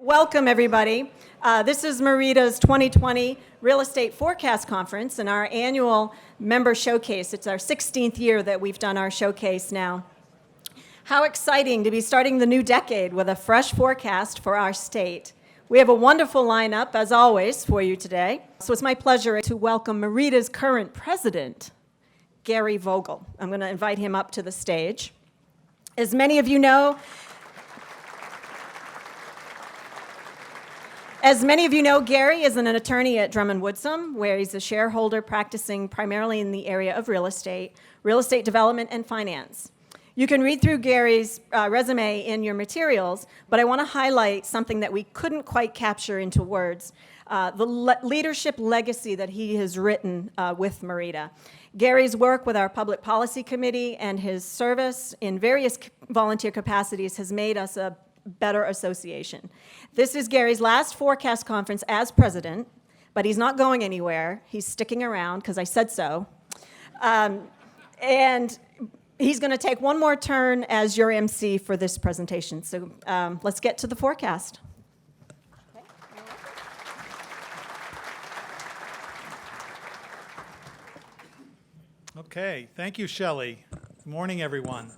Welcome, everybody. This is MEREDA's 2020 Real Estate Forecast Conference and our annual member showcase. It's our 16th year that we've done our showcase now. How exciting to be starting the new decade with a fresh forecast for our state. We have a wonderful lineup, as always, for you today. So it's my pleasure to welcome MEREDA's current president, Gary Vogel. I'm going to invite him up to the stage. As many of you know, Gary is an attorney at Drummond Woodsum, where he's a shareholder practicing primarily in the area of real estate development, and finance. You can read through Gary's resume in your materials, but I want to highlight something that we couldn't quite capture into words, the leadership legacy that he has written with MEREDA. Gary's work with our Public Policy Committee and his service in various volunteer capacities has made us a better association. This is Gary's last forecast conference as president, but he's not going anywhere. He's sticking around because I said so. And he's going to take one more turn as your MC for this presentation. So let's get to the forecast. Okay, thank you, Shelley. Good morning, everyone.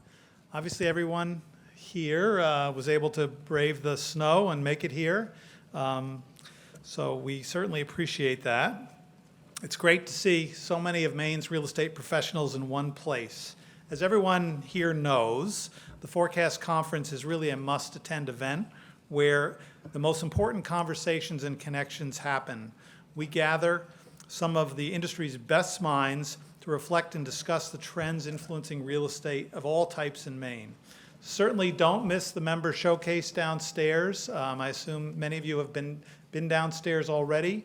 Obviously, everyone here was able to brave the snow and make it here. So we certainly appreciate that. It's great to see so many of Maine's real estate professionals in one place. As everyone here knows, the Forecast Conference is really a must-attend event where the most important conversations and connections happen. We gather some of the industry's best minds to reflect and discuss the trends influencing real estate of all types in Maine. Certainly don't miss the member showcase downstairs. I assume many of you have been downstairs already.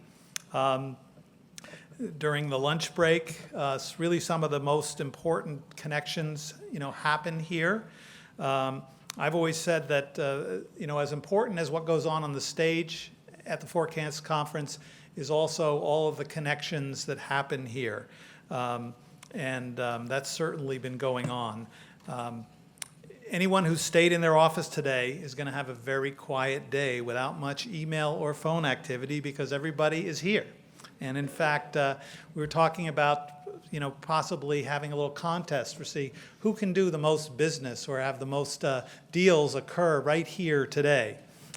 During the lunch break, really some of the most important connections, happen here. I've always said that, as important as what goes on the stage at the Forecast Conference is also all of the connections that happen here. That's certainly been going on. Anyone who stayed in their office today is going to have a very quiet day without much email or phone activity because everybody is here. And in fact, we were talking about, possibly having a little contest to see who can do the most business or have the most deals occur right here today.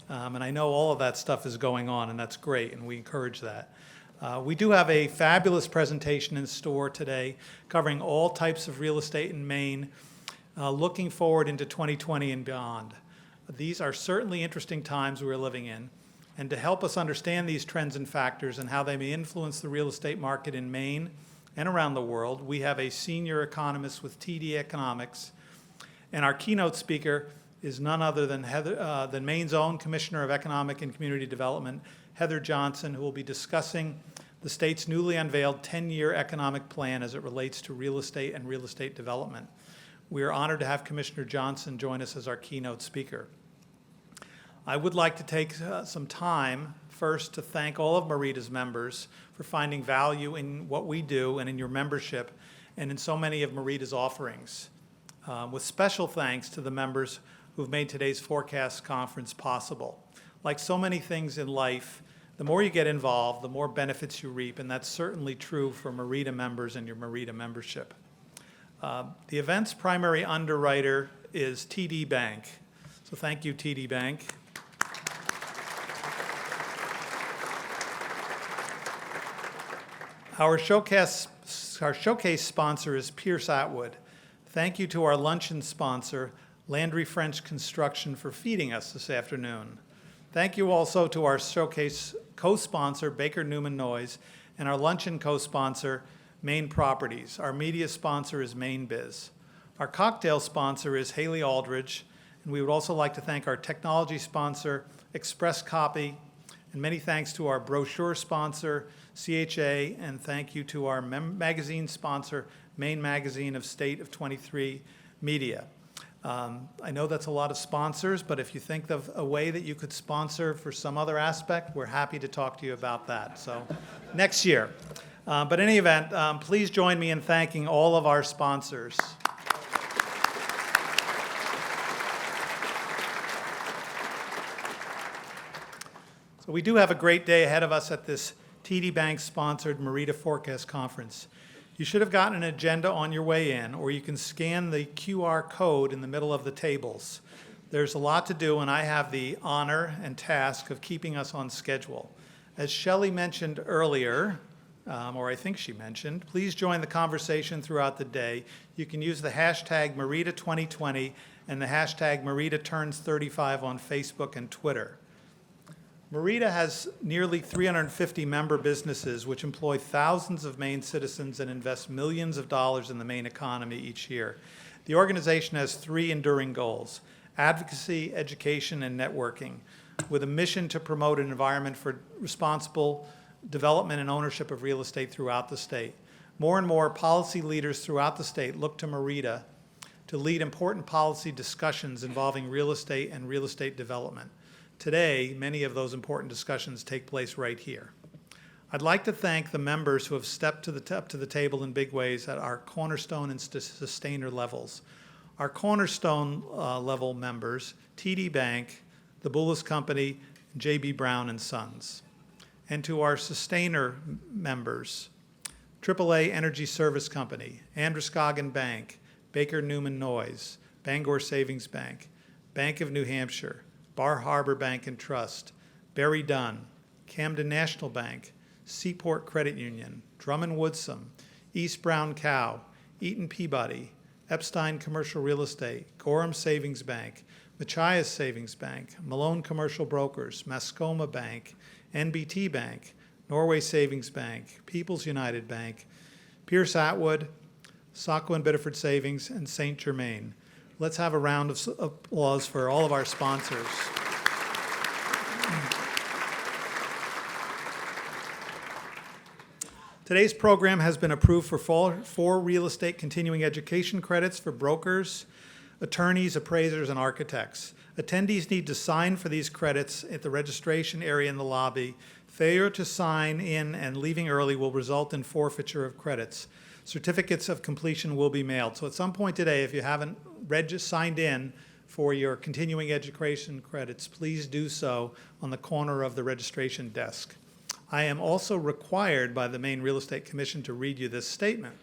And I know all of that stuff is going on, and that's great, and we encourage that. We do have a fabulous presentation in store today covering all types of real estate in Maine, looking forward into 2020 and beyond. These are certainly interesting times we're living in, and to help us understand these trends and factors and how they may influence the real estate market in Maine and around the world, we have a senior economist with TD Economics, and our keynote speaker is none other than Maine's own Commissioner of Economic and Community Development, Heather Johnson, who will be discussing the state's newly unveiled 10-year economic plan as it relates to real estate and real estate development. We are honored to have Commissioner Johnson join us as our keynote speaker. I would like to take some time first to thank all of MEREDA's members for finding value in what we do and in your membership and in so many of MEREDA's offerings. With special thanks to the members who've made today's Forecast Conference possible. Like so many things in life, the more you get involved, the more benefits you reap, and that's certainly true for MEREDA members and your MEREDA membership. The event's primary underwriter is TD Bank. So thank you, TD Bank. Our showcase sponsor is Pierce Atwood. Thank you to our luncheon sponsor, Landry French Construction, for feeding us this afternoon. Thank you also to our showcase co-sponsor, Baker Newman Noyes, and our luncheon co-sponsor, Maine Properties. Our media sponsor is Maine Biz. Our cocktail sponsor is Haley Aldridge, and we would also like to thank our technology sponsor, Express Copy, and many thanks to our brochure sponsor, CHA, and thank you to our magazine sponsor, Maine Magazine of State of 23 Media. I know that's a lot of sponsors, but if you think of a way that you could sponsor for some other aspect, we're happy to talk to you about that. So next year. But in any event, please join me in thanking all of our sponsors. So we do have a great day ahead of us at this TD Bank-sponsored MEREDA Forecast Conference. You should have gotten an agenda on your way in, or you can scan the QR code in the middle of the tables. There's a lot to do, and I have the honor and task of keeping us on schedule. As Shelley mentioned earlier, or I think she mentioned, please join the conversation throughout the day. You can use the hashtag MEREDA2020 and the hashtag MEREDATurns35 on Facebook and Twitter. MEREDA has nearly 350 member businesses which employ thousands of Maine citizens and invest millions of dollars in the Maine economy each year. The organization has 3 enduring goals: advocacy, education, and networking, with a mission to promote an environment for responsible development and ownership of real estate throughout the state. More and more policy leaders throughout the state look to MEREDA to lead important policy discussions involving real estate and real estate development. Today, many of those important discussions take place right here. I'd like to thank the members who have stepped up to the table in big ways at our cornerstone and sustainer levels. Our cornerstone level members, TD Bank, the Bullis Company, J.B. Brown and Sons. And to our sustainer members, AAA Energy Service Company, Androscoggin Bank, Baker Newman Noyes, Bangor Savings Bank, Bank of New Hampshire, Bar Harbor Bank and Trust, Berry Dunn, Camden National Bank, Seaport Credit Union, Drummond Woodsum, East Brown Cow, Eaton Peabody, Epstein Commercial Real Estate, Gorham Savings Bank, Machias Savings Bank, Malone Commercial Brokers, Mascoma Bank, NBT Bank, Norway Savings Bank, People's United Bank, Pierce Atwood, Saco and Biddeford Savings, and St. Germain. Let's have a round of applause for all of our sponsors. Today's program has been approved for 4 real estate continuing education credits for brokers, attorneys, appraisers, and architects. Attendees need to sign for these credits at the registration area in the lobby. Failure to sign in and leaving early will result in forfeiture of credits. Certificates of completion will be mailed. So at some point today, if you haven't signed in for your continuing education credits, please do so on the corner of the registration desk. I am also required by the Maine Real Estate Commission to read you this statement.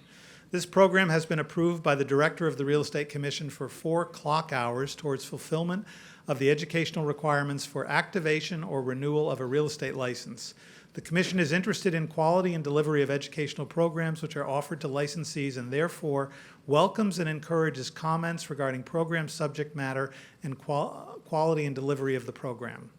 This program has been approved by the Director of the Real Estate Commission for 4 clock hours towards fulfillment of the educational requirements for activation or renewal of a real estate license. The Commission is interested in quality and delivery of educational programs which are offered to licensees and therefore welcomes and encourages comments regarding program subject matter and quality and delivery of the program.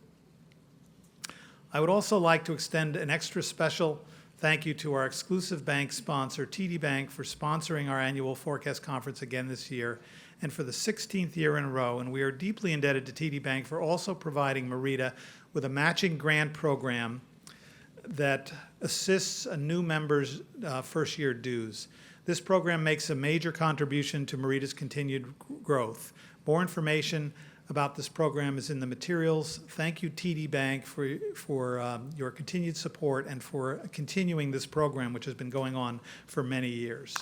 I would also like to extend an extra special thank you to our exclusive bank sponsor, TD Bank, for sponsoring our annual Forecast Conference again this year and for the 16th year in a row. And we are deeply indebted to TD Bank for also providing MEREDA with a matching grant program that assists a new member's first-year dues. This program makes a major contribution to MEREDA's continued growth. More information about this program is in the materials. Thank you, TD Bank, for your continued support and for continuing this program, which has been going on for many years.